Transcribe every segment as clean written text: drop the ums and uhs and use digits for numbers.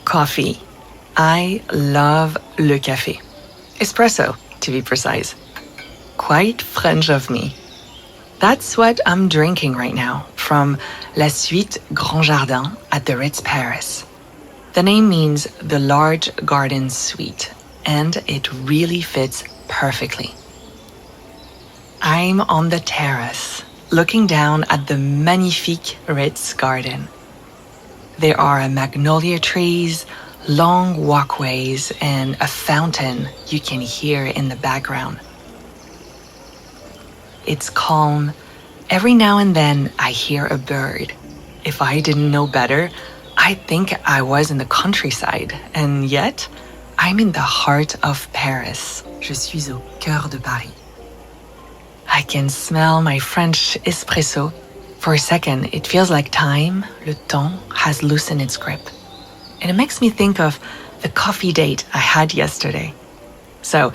coffee. I love le café. Espresso, to be precise. Quite French of me. That's what I'm drinking right now from La Suite Grand Jardin at the Ritz Paris. The name means the large garden suite, and it really fits perfectly. I'm on the terrace, looking down at the magnifique Ritz garden. There are magnolia trees, long walkways, and a fountain you can hear in the background. It's calm. Every now and then I hear a bird. If I didn't know better, I'd think I was in the countryside, and yet I'm in the heart of Paris. Je suis au cœur de Paris. I can smell my French espresso. For a second, it feels like time, le temps, has loosened its grip. And it makes me think of the coffee date I had yesterday. So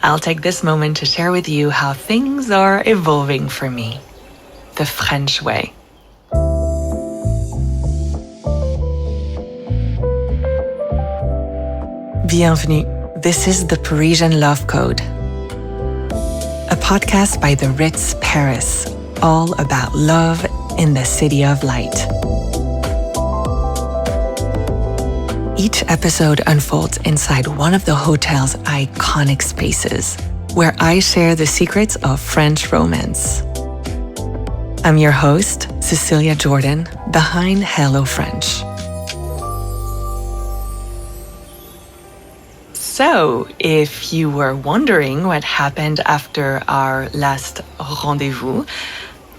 I'll take this moment to share with you how things are evolving for me. The French way. Bienvenue. This is the Parisian Love Code, a podcast by the Ritz Paris, all about love in the city of light. Each episode unfolds inside one of the hotel's iconic spaces, where I share the secrets of French romance. I'm your host, Cécilia Jourdan, behind Hello French. So, if you were wondering what happened after our last rendezvous,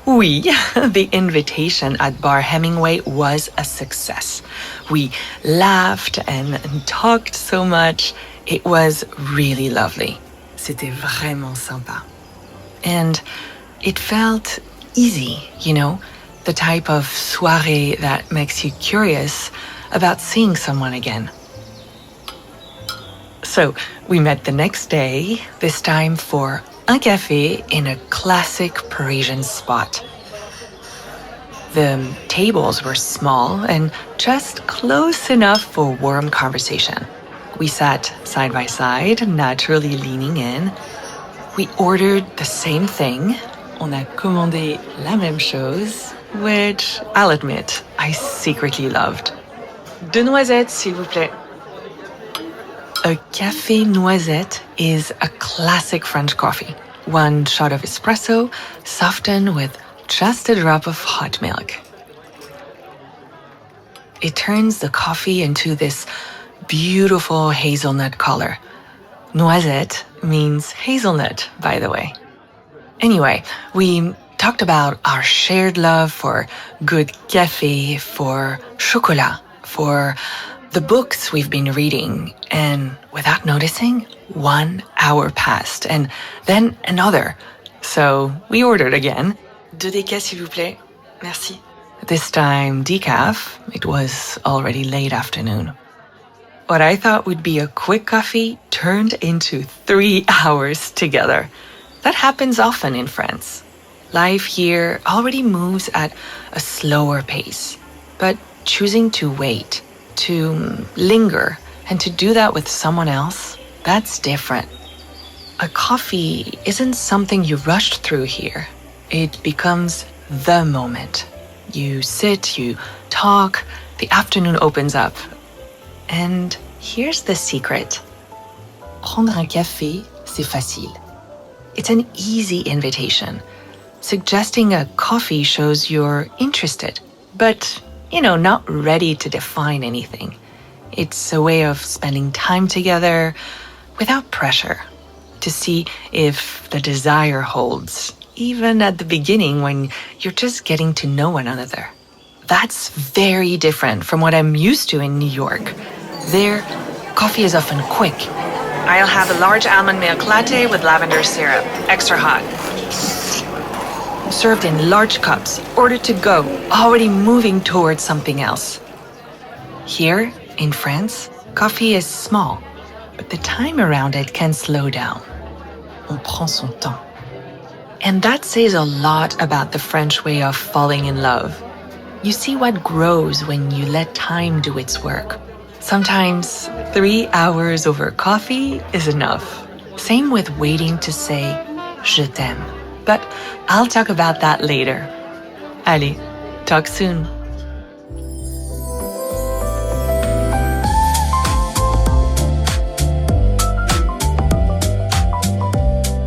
oui, the invitation at Bar Hemingway was a success. We laughed and talked so much. It was really lovely. C'était vraiment sympa. And it felt easy, you know, the type of soirée that makes you curious about seeing someone again. So we met the next day, this time for un café in a classic Parisian spot. The tables were small and just close enough for warm conversation. We sat side by side, naturally leaning in. We ordered the same thing. On a commandé la même chose, which I'll admit, I secretly loved. Deux noisettes, s'il vous plaît. A café noisette is a classic French coffee. One shot of espresso, softened with just a drop of hot milk. It turns the coffee into this beautiful hazelnut color. Noisette means hazelnut, by the way. Anyway, we talked about our shared love for good café, for chocolat, for the books we've been reading, and without noticing, 1 hour passed, and then another. So we ordered again. Deux décaf, s'il vous plaît. Merci. This time decaf. It was already late afternoon. What I thought would be a quick coffee turned into 3 hours together. That happens often in France. Life here already moves at a slower pace, but choosing to wait, to linger, and to do that with someone else, that's different. A coffee isn't something you rushed through here. It becomes the moment. You sit, you talk, the afternoon opens up. And here's the secret. Prendre un café, c'est facile. It's an easy invitation. Suggesting a coffee shows you're interested, but not ready to define anything. It's a way of spending time together without pressure, to see if the desire holds, even at the beginning when you're just getting to know one another. That's very different from what I'm used to in New York. There, coffee is often quick. I'll have a large almond milk latte with lavender syrup, extra hot. Served in large cups, ordered to go, already moving towards something else. Here, in France, coffee is small, but the time around it can slow down. On prend son temps. And that says a lot about the French way of falling in love. You see what grows when you let time do its work. Sometimes 3 hours over coffee is enough. Same with waiting to say je t'aime. But I'll talk about that later. Allez, talk soon.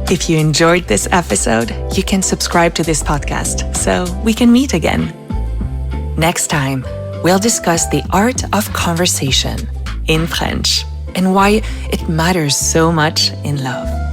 If you enjoyed this episode, you can subscribe to this podcast so we can meet again. Next time, we'll discuss the art of conversation in French and why it matters so much in love.